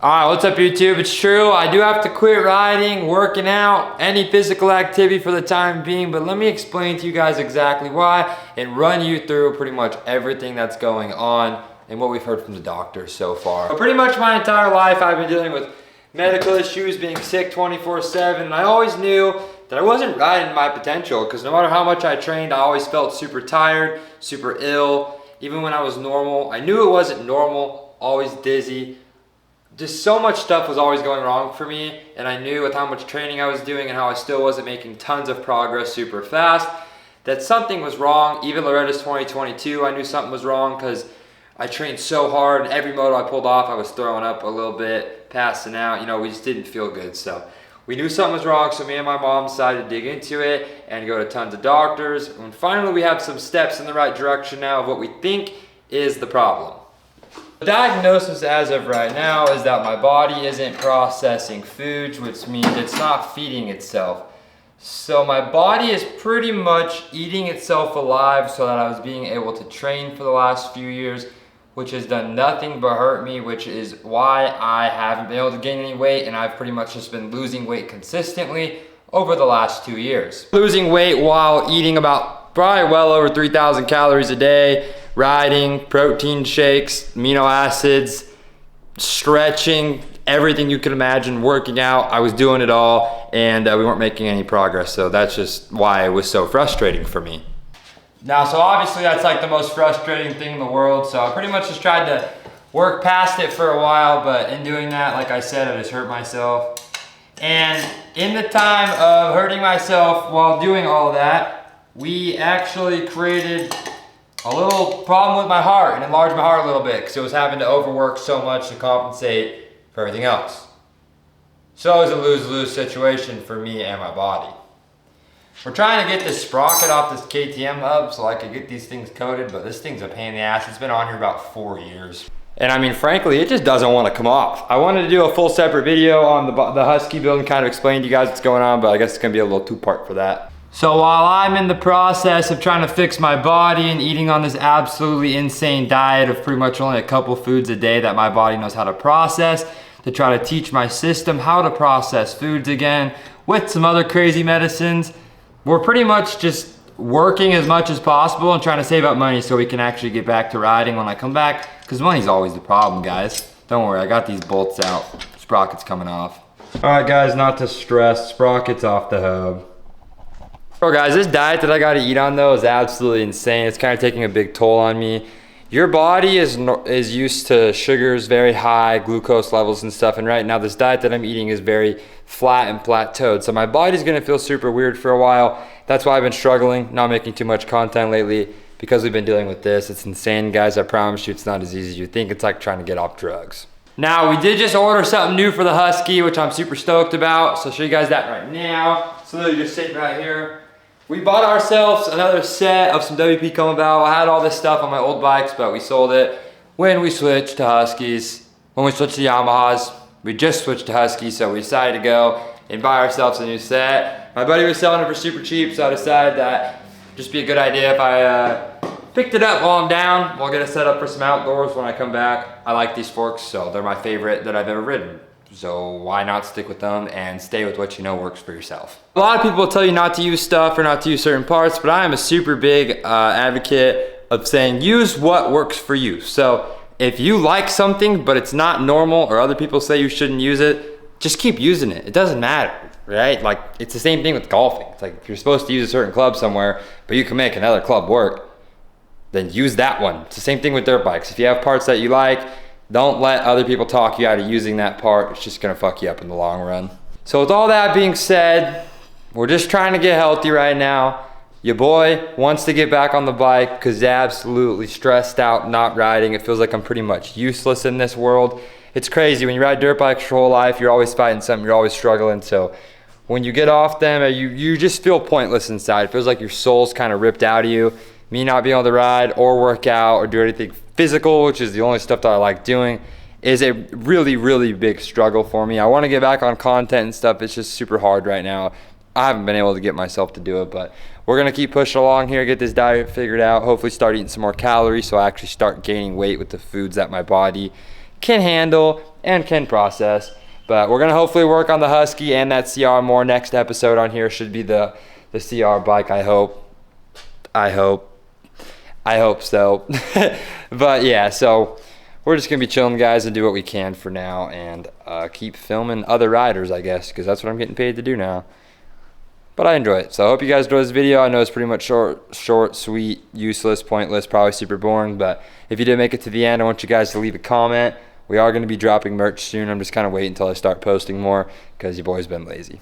Alright, what's up YouTube? It's true, I do have to quit riding, working out, any physical activity for the time being, but let me explain to you guys exactly why and run you through pretty much everything that's going on and what we've heard from the doctors so far. But pretty much my entire life I've been dealing with medical issues, being sick 24/7, and I always knew that I wasn't riding my potential because no matter how much I trained, I always felt super tired, super ill. Even when I was normal, I knew it wasn't normal, always dizzy. Just so much stuff was always going wrong for me, and I knew with how much training I was doing and how I still wasn't making tons of progress super fast, that something was wrong. Even Loretta's 2022, I knew something was wrong because I trained so hard. Every moto I pulled off, I was throwing up a little bit, passing out. You know, we just didn't feel good. So we knew something was wrong, so me and my mom decided to dig into it and go to tons of doctors. And finally, we have some steps in the right direction now of what we think is the problem. The diagnosis as of right now is that my body isn't processing foods, which means it's not feeding itself. So my body is pretty much eating itself alive so that I was being able to train for the last few years, which has done nothing but hurt me, which is why I haven't been able to gain any weight, and I've pretty much just been losing weight consistently over the last 2 years. Losing weight while eating about probably well over 3,000 calories a day, riding, protein shakes, amino acids, stretching, everything you can imagine, working out. I was doing it all, and we weren't making any progress. So that's just why it was so frustrating for me. Now, so obviously that's like the most frustrating thing in the world. So I pretty much just tried to work past it for a while, but in doing that, like I said, I just hurt myself. And in the time of hurting myself while doing all of that, we actually created a little problem with my heart and enlarged my heart a little bit because it was having to overwork so much to compensate for everything else. So it was a lose-lose situation for me and my body. We're trying to get this sprocket off this KTM hub so I could get these things coated, but this thing's a pain in the ass. It's been on here about 4 years. And I mean, frankly, it just doesn't want to come off. I wanted to do a full separate video on the Husky build and kind of explain to you guys what's going on, but I guess it's gonna be a little two-part for that. So while I'm in the process of trying to fix my body and eating on this absolutely insane diet of pretty much only a couple foods a day that my body knows how to process, to try to teach my system how to process foods again with some other crazy medicines, we're pretty much just working as much as possible and trying to save up money so we can actually get back to riding when I come back, because money's always the problem, guys. Don't worry, I got these bolts out. Sprocket's coming off. All right, guys, not to stress, sprocket's off the hub. Bro, guys, this diet that I gotta eat on though is absolutely insane. It's kind of taking a big toll on me. Your body is used to sugars, very high glucose levels and stuff, and right now this diet that I'm eating is very flat and plateaued. So my body's gonna feel super weird for a while. That's why I've been struggling, not making too much content lately, because we've been dealing with this. It's insane, guys. I promise you it's not as easy as you think. It's like trying to get off drugs. Now, we did just order something new for the Husky, which I'm super stoked about. So I'll show you guys that right now. So literally just sitting right here. We bought ourselves another set of some WP Come About. I had all this stuff on my old bikes, but we sold it when we switched to Huskies. When we switched to Yamahas, we just switched to Huskies, so we decided to go and buy ourselves a new set. My buddy was selling it for super cheap, so I decided that it'd just be a good idea if I picked it up while I'm down. We'll get it set up for some outdoors when I come back. I like these forks, so they're my favorite that I've ever ridden. So why not stick with them and stay with what you know works for yourself? A lot of people will tell you not to use stuff or not to use certain parts, but I am a super big advocate of saying use what works for you. So if you like something but it's not normal or other people say you shouldn't use it, just keep using it. It doesn't matter, right? Like it's the same thing with golfing. It's like if you're supposed to use a certain club somewhere, but you can make another club work, then use that one. It's the same thing with dirt bikes. If you have parts that you like, don't let other people talk you out of using that part. It's just gonna fuck you up in the long run. So with all that being said, we're just trying to get healthy right now. Your boy wants to get back on the bike because he's absolutely stressed out not riding. It feels like I'm pretty much useless in this world. It's crazy, when you ride dirt bikes your whole life, you're always fighting something, you're always struggling. So when you get off them, you just feel pointless inside. It feels like your soul's kind of ripped out of you. Me not being able to ride or work out or do anything physical, which is the only stuff that I like doing, is a really, really big struggle for me. I want to get back on content and stuff. It's just super hard right now. I haven't been able to get myself to do it, but we're going to keep pushing along here, get this diet figured out, hopefully start eating some more calories so I actually start gaining weight with the foods that my body can handle and can process. But we're gonna hopefully work on the Husky and that CR more. Next episode on here should be the CR bike, I hope. I hope so. But yeah, so we're just gonna be chilling, guys, and do what we can for now, and keep filming other riders, I guess, because that's what I'm getting paid to do now. But I enjoy it. So I hope you guys enjoy this video. I know it's pretty much short, sweet, useless, pointless, probably super boring, but if you did make it to the end, I want you guys to leave a comment. We are going to be dropping merch soon. I'm just kind of waiting until I start posting more because your boy's been lazy.